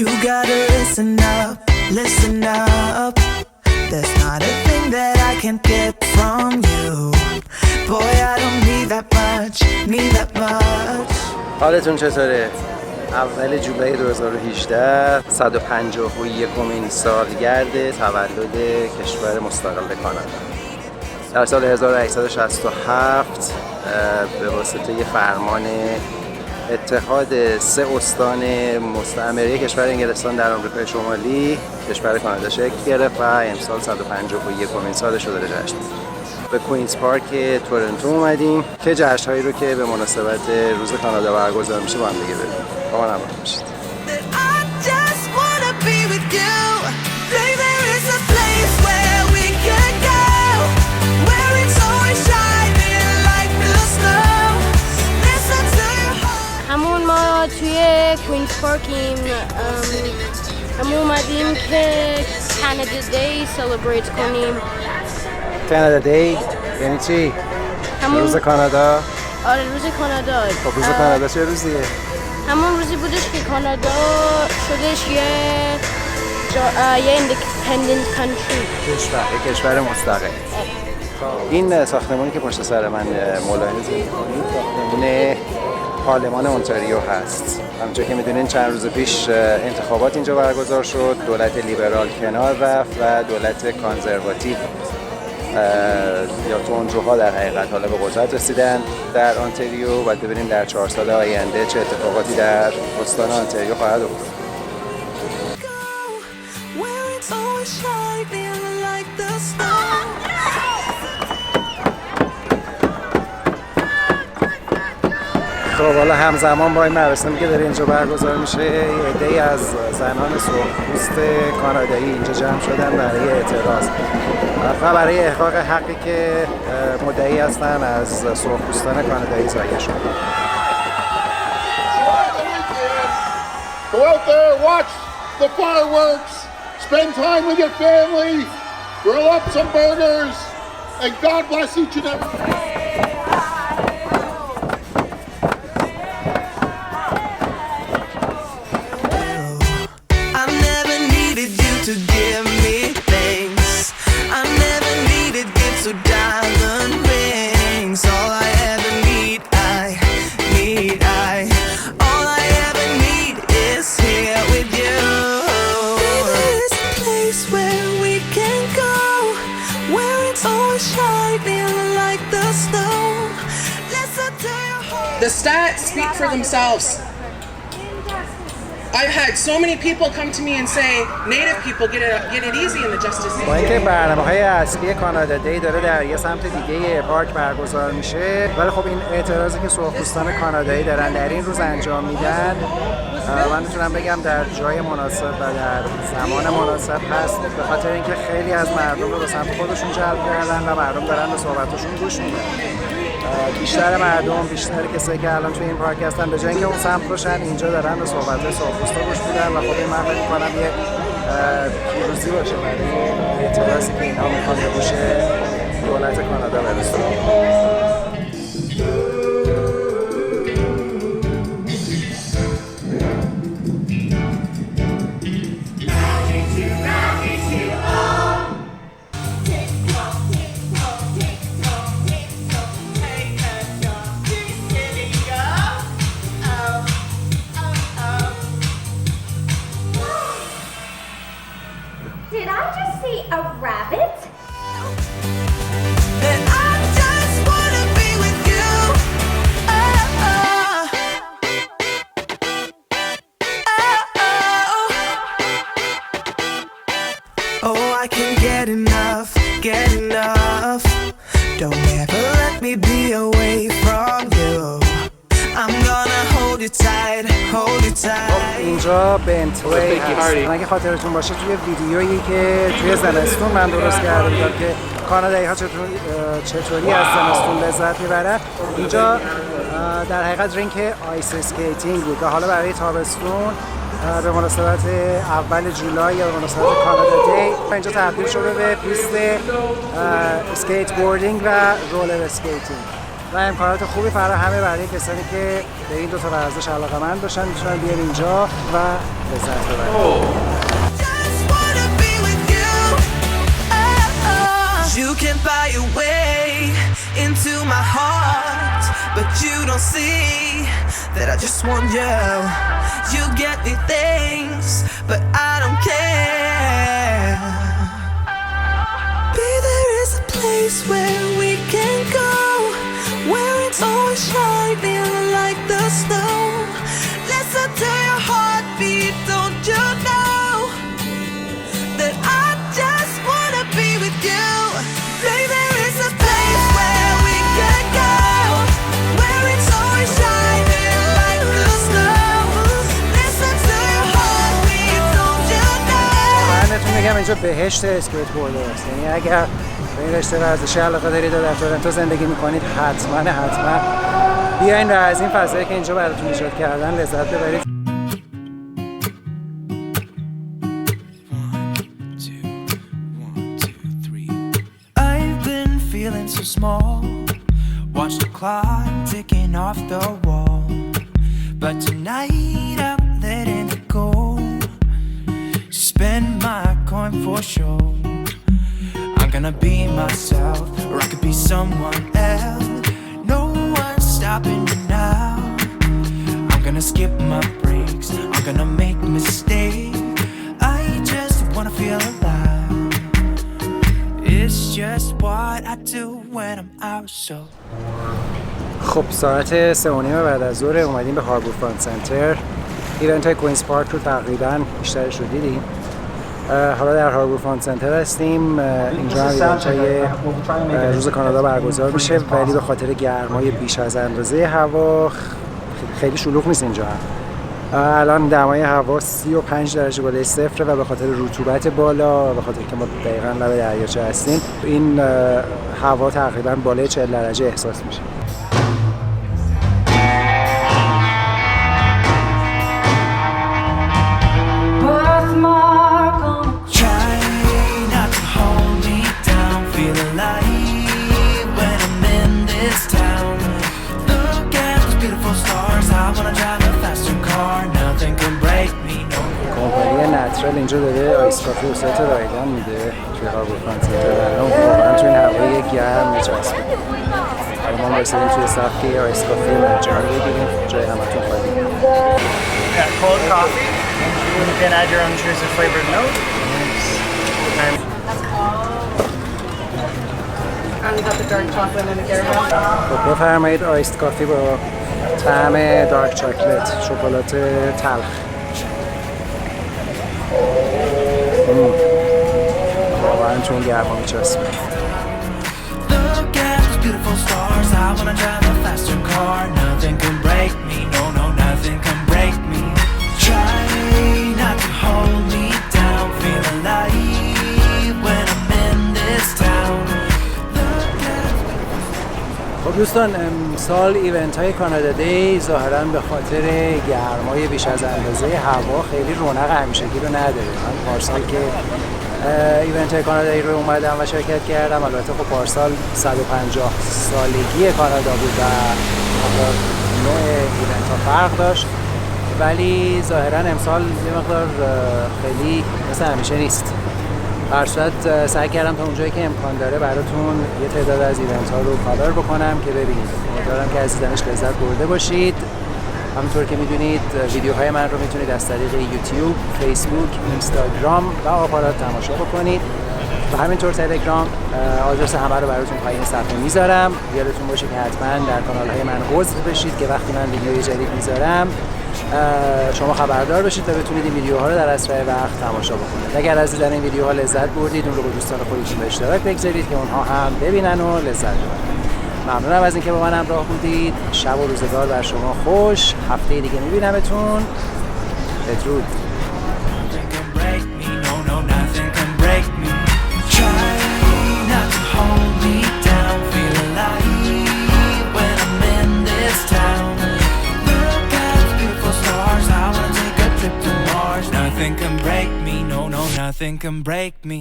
you gotta listen up, listen up. There's not a thing that I can't get from you. Boy, I don't need that much, need that much. حالتون چطوره؟ اول جولای 2018 151مین سالگرد تولد کشور مستقل کانادا. در سال 1867 به واسطه فرمان اتحاد 3 استان مستعمره کشور انگلستان در آمریکای شمالی کشور کانادا شکل گرفت و امسال 151مین سالش رو داره جشن می‌گیره. به کوینز پارک تورنتو اومدیم که جشن‌هایی رو که به مناسبت روز کانادا برگزار میشه با هم دیگه ببینیم. با من همراه باشید. همون ما توی کوینز پارکیم، همون اومدیم که کانادا دی سلبریت کنیم. کانادا دی یعنی چی؟ روز کانادا؟ آره روز کانادا. خب روز کانادا چه روزیه؟ همون روزی بودش که کانادا شدش یه ایندیپندنت کانتری، یه کشور مستقل. این ساختمانی که پشت سر من ملاحظه می‌کنید ساختمان پارلمان اونتاریو هست. همونجور که میدونین چند روز پیش انتخابات اینجا برگزار شد، دولت لیبرال کنار رفت و دولت کانزرواتیو یا تندروها در حقیقت حالا به قدرت رسیدن در آنتاریو و ببینیم در 4 سال آینده چه اتفاقاتی در استان آنتاریو خواهد افتاد. خب حالا همزمان با این مراسمی که داره اینجا برگزار میشه یه عده‌ای از زنان سرخپوست کانادایی اینجا جمع شدن برای اعتراض و برای احقاق حقی که مدعی هستن از سرخپوستان کانادایی ضایع شد. Go out there, watch the fireworks, spend time with your family, grill up some burgers, and God bless each and every. To give me things I never needed gifts or diamond rings. All I ever need, all I ever need is here with you. There's a place where we can go, where it's always shining like the snow. Listen to your heart. The stats speak for themselves. I've had so many people come to me and say native people get it easy in the justice system. با اینکه برنامه‌های اصلی کانادا دی داره در یه سمت دیگه پارک برگزار میشه، ولی خب این اعتراضی که سرخپوستان کانادایی دارن در این روز انجام میدن من میتونم بگم در جای مناسب و در زمان مناسب هست، به خاطر اینکه خیلی از مردم رو به سمت خودشون جلب کردن و مردم دارن به صحبتشون گوش میدن. بیشتر مردم، بیشتر کسایی که الان توی این پارک هستن به جای اینکه اون سمت باشن اینجا دارن به صحبت‌های سرخپوستا گوش میدن و خب این من فکر می‌کنم یه پیروزی باشه برای اعتراضی که اینها میخوان به گوش دولت کانادا برسونه. Did I just see a rabbit? And I just wanna be with you. Oh, oh. Oh, oh. Oh, I can't get enough, get enough. Don't ever let me be away from you. I'm gonna hold you tight, hold you tight. اینجا بنتوی هست. اگه خاطرتون باشه توی ویدیویی که توی زمستون من درست کرده بودم که کانادایی ها چطوری از زمستون لذت میبرن، اینجا در حقیقت رینک آیس اسکیتینگ بود و حالا برای تابستون به مناسبت اول جولای یا به مناسبت کانادا دی اینجا تبدیل شده به پیست اسکیت بوردینگ و رولر اسکیتینگ. و امکانات خوبی فراهمه برای کسانی که به این دو تا ورزش علاقه‌مند باشن، میتونن بیان اینجا و لذت ببرن. Just wanna be with you. You can buy your way into my heart, but you don't see that I just want you. You get me things, but I don't care. Baby, there is a place where we can go, where it's always shining like the snow. Listen to your heartbeat, don't you know that I just wanna be with you. Baby, there is a place where we can go, where it's always shining like the snow. Listen to your heartbeat, don't you know. من بهتون میگم اینجا بهشت اسکیت بورد است. یعنی اگر به این رشته ورزشی علاقه دارید و در تورنتو زندگی میکنید حتما بیاین و از این فضایی که اینجا براتون ایجاد کردن لذت ببرید. I've been feeling so small. Watch the clock ticking off the wall. But tonight I'm letting it go. Spend my coin for sure. I'm gonna be myself, or I could be someone else. No one's stopping me now. I'm gonna skip my breaks. I'm gonna make mistakes. I just wanna feel alive. It's just what I do when I'm out, so. خب ساعت 3:30 بعد از ظهر اومدیم به هاربور فرانت سنتر. ایونت های کوینز پارک رو تقریبا بیشترش رو دیدیم. حالا در هاربور فرانت سنتر هستیم. اینجا هم ایونت های روز کانادا برگزار میشه، ولی به خاطر گرمای بیش از اندازه هوا خیلی شلوغ نیست اینجا. الان دمای هوا 35 درجه بالای صفر و به خاطر رطوبت بالا و به خاطر که ما دقیقاً لب دریاچه هستیم این هوا تقریبا بالای 40 درجه احساس میشه. اینجا داره آیس کافی و سایت رایگان میده توی هاربور فرانت سنتر. الان واقعا توی این هوای گرم میچسبه. ما برسیدیم توی صف که آیس کافی مجانی بگیریم، جای همتون خالی. Cold coffee. You can add your own choice of flavored milk. And you got the dark chocolate and the caramel. خب بفرمایید آیس کافی با طعم دارک چاکلت، شکلات تلخ. واقعا چون گرما میچسبه. خب دوستان، امسال ایونت های کانادا دی ظاهرا به خاطر گرمای بیش از اندازه هوا خیلی رونق همیشگی رو نداره. من پارسال که ایونت های کانادا دی رو اومدم و شرکت کردم، البته خب پارسال 150 سالگی کانادا بود و نوع ایونت ها فرق داشت، ولی ظاهرا امسال یه مقدار خیلی مثل همیشه نیست. هر صورت سعی کردم تا اونجایی که امکان داره براتون یه تعداد از ایونت ها رو کاور بکنم که ببینید. امیدوارم که از دیدنش لذت برده باشید. همونطور که میدونید ویدیوهای من رو میتونید از طریق یوتیوب، فیسبوک، اینستاگرام و آپارات تماشا بکنید و همینطور تلگرام. آدرس همه رو براتون پایین صفحه میذارم. یادتون باشه که حتما در کانال‌های من عضو بشید که وقتی من ویدیوی جدید میذارم شما خبردار بشید و بتونید این ویدیوها رو در اسرع وقت تماشا بکنید. اگر از دیدن این ویدیوها لذت بردید، اون رو با دوستان خودتون به اشتراک بگذارید که اونها هم ببینن و لذت ببرن. ممنونم از اینکه با من همراه بودید. شب و روزگار بر شما خوش. هفته دیگه میبینمتون. بدرود. Nothing can break me, no, no, nothing can break me.